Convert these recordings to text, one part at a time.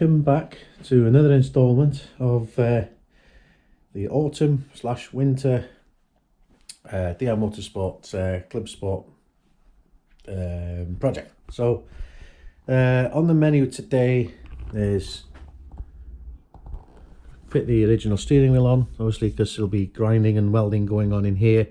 welcome back to another installment of the autumn/winter DL Motorsport Club Sport project. So on the menu today is fit the original steering wheel on, obviously, because there'll be grinding and welding going on in here.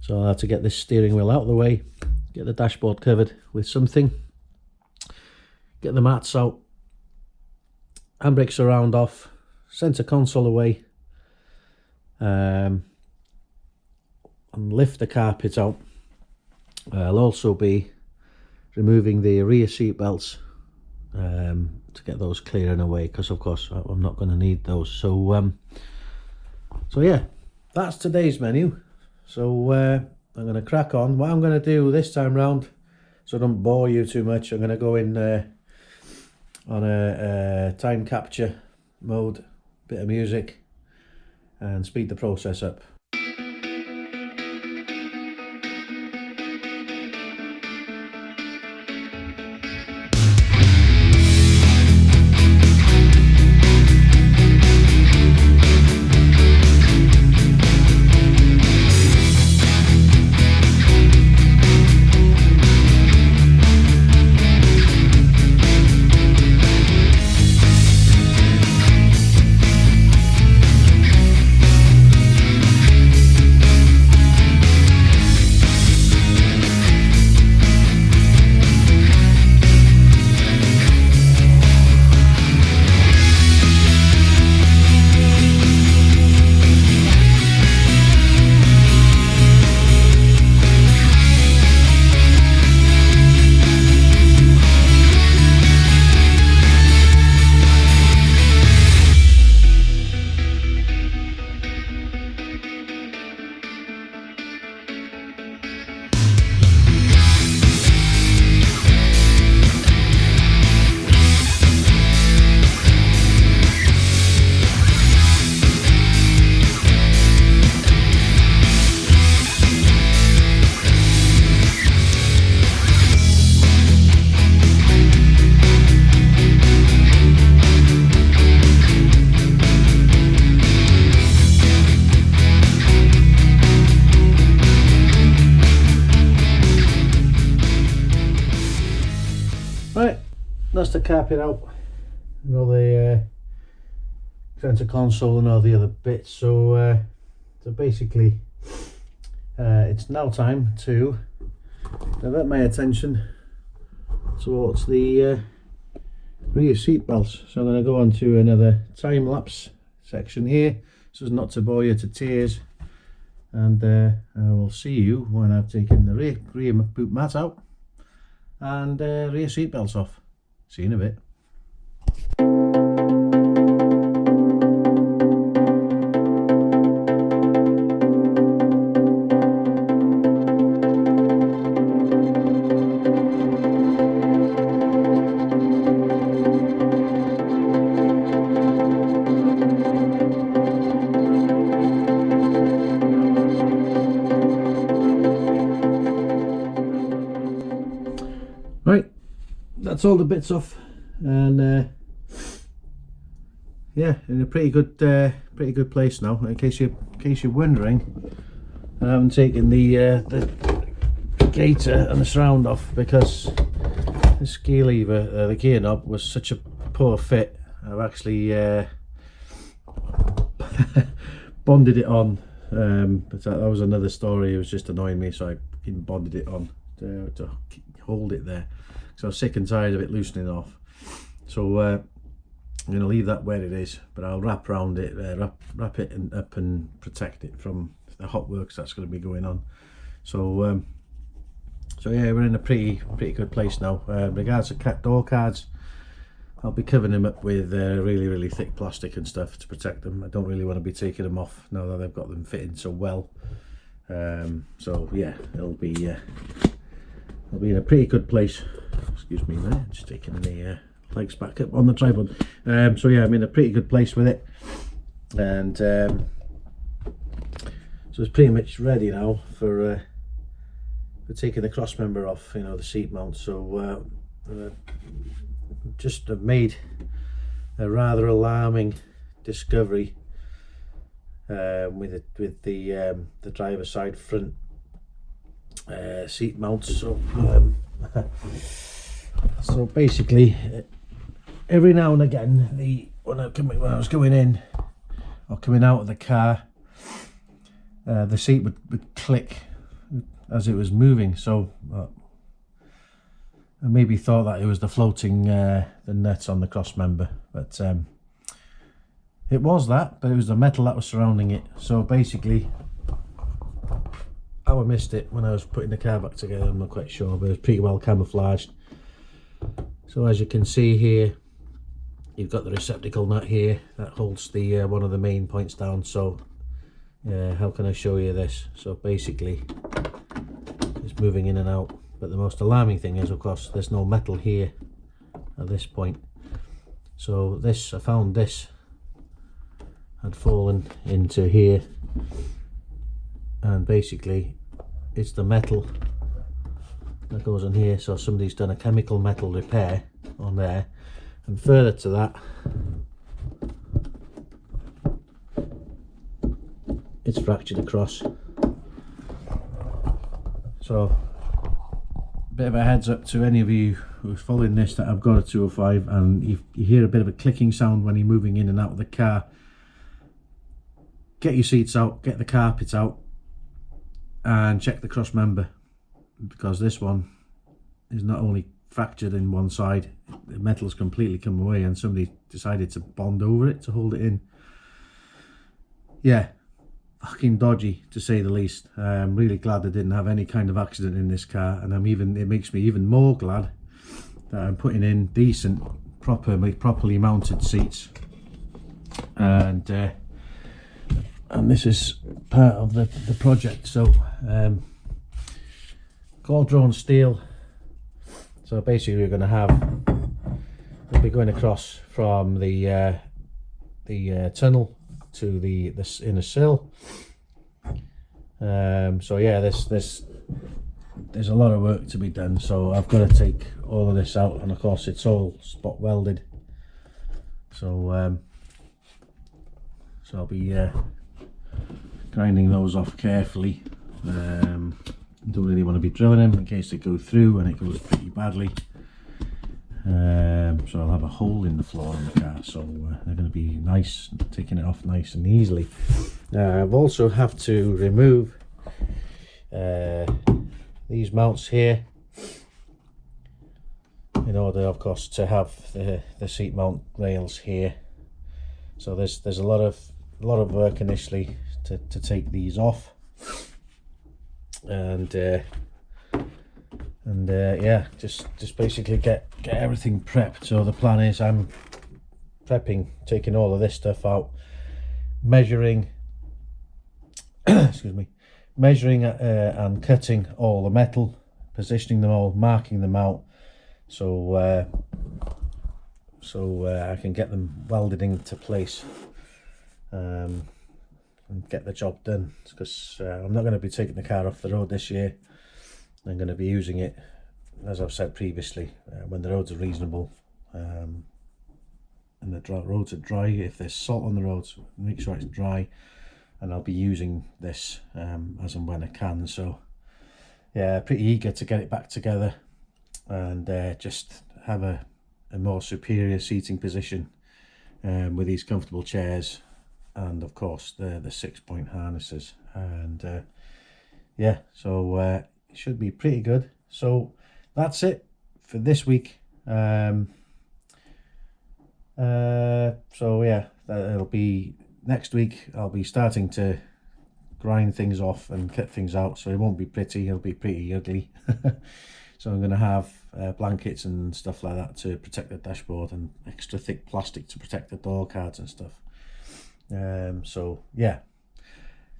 So I have to get this steering wheel out of the way, get the dashboard covered with something, get the mats out, handbrake surround off, centre console away, and lift the carpet out. I'll also be removing the rear seat belts to get those clearing away, because of course I'm not going to need those. So yeah, that's today's menu. So I'm going to crack on. What I'm going to do this time round, so I don't bore you too much, I'm going to go in on a time capture mode, bit of music, and speed the process up. Right, that's the carpet out, and all the center console and all the other bits. So basically it's now time to divert my attention towards the rear seat belts. So I'm going to go on to another time-lapse section here, so as not to bore you to tears, and I will see you when I've taken the rear boot mat out and rear seat belts off. See you in a bit. Right, that's all the bits off, and yeah, in a pretty good place now. In case you're wondering, I haven't taken the gator and the surround off because the ski lever, the gear knob, was such a poor fit. I've actually bonded it on, but that was another story. It was just annoying me, so I even bonded it on to hold it there, so I was sick and tired of it loosening off. So I'm going to leave that where it is, but I'll wrap around it, wrap it up and protect it from the hot works that's going to be going on. So so yeah, we're in a pretty good place now. Regards to cat door cards, I'll be covering them up with really thick plastic and stuff to protect them. I don't really want to be taking them off now that I've got them fitting so well. So yeah, it'll be in a pretty good place. Excuse me there, just taking the legs back up on the tripod. So yeah, I'm in a pretty good place with it, and so it's pretty much ready now for taking the cross member off, you know, the seat mount. So just made a rather alarming discovery with the driver's side front seat mounts. So basically, every now and again, when I was going in or coming out of the car, the seat would click as it was moving. So I maybe thought that it was the floating the nuts on the cross member, but it was that, but it was the metal that was surrounding it. So basically, how I missed it when I was putting the car back together, I'm not quite sure, but it was pretty well camouflaged. So as you can see here, you've got the receptacle nut here that holds the one of the main points down. So how can I show you this? So basically, it's moving in and out, but the most alarming thing is, of course, there's no metal here at this point. So this, I found this had fallen into here, and basically it's the metal that goes on here. So somebody's done a chemical metal repair on there, and further to that, it's fractured across. So a bit of a heads up to any of you who's following this, that I've got a 205 and you hear a bit of a clicking sound when you're moving in and out of the car. Get your seats out, get the carpet out, and check the cross member, because this one is not only fractured in one side, the metal's completely come away, and somebody decided to bond over it to hold it in. Yeah, fucking dodgy, to say the least. I'm really glad I didn't have any kind of accident in this car, and it makes me even more glad that I'm putting in decent, properly mounted seats, and this is part of the project. So Cauldron steel. So basically we'll be going across from the tunnel to the inner sill. So yeah, there's a lot of work to be done. So I've got to take all of this out, and of course it's all spot welded. So I'll be grinding those off carefully. Don't really want to be drilling them in case they go through, and it goes pretty badly. So I'll have a hole in the floor in the car, so they're going to be nice, taking it off nice and easily. I've also have to remove these mounts here in order, of course, to have the seat mount rails here. So there's a lot of work initially to take these off, and yeah, just basically get everything prepped. So the plan is I'm prepping, taking all of this stuff out, measuring excuse me, measuring and cutting all the metal, positioning them all, marking them out, so I can get them welded into place and get the job done, because I'm not going to be taking the car off the road this year. I'm going to be using it, as I've said previously, when the roads are reasonable, and the roads are dry. If there's salt on the roads, make sure it's dry, and I'll be using this as and when I can. So yeah, pretty eager to get it back together and just have a more superior seating position with these comfortable chairs, and of course the 6-point harnesses, and yeah, so it should be pretty good. So that's it for this week. So yeah, it'll be next week. I'll be starting to grind things off and cut things out, so it won't be pretty, it'll be pretty ugly. So I'm going to have blankets and stuff like that to protect the dashboard, and extra thick plastic to protect the door cards and stuff. So yeah,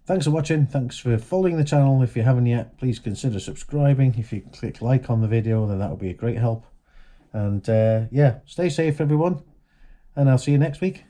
thanks for watching, thanks for following the channel. If you haven't yet, please consider subscribing. If you click like on the video, then that would be a great help. And yeah, stay safe everyone, and I'll see you next week.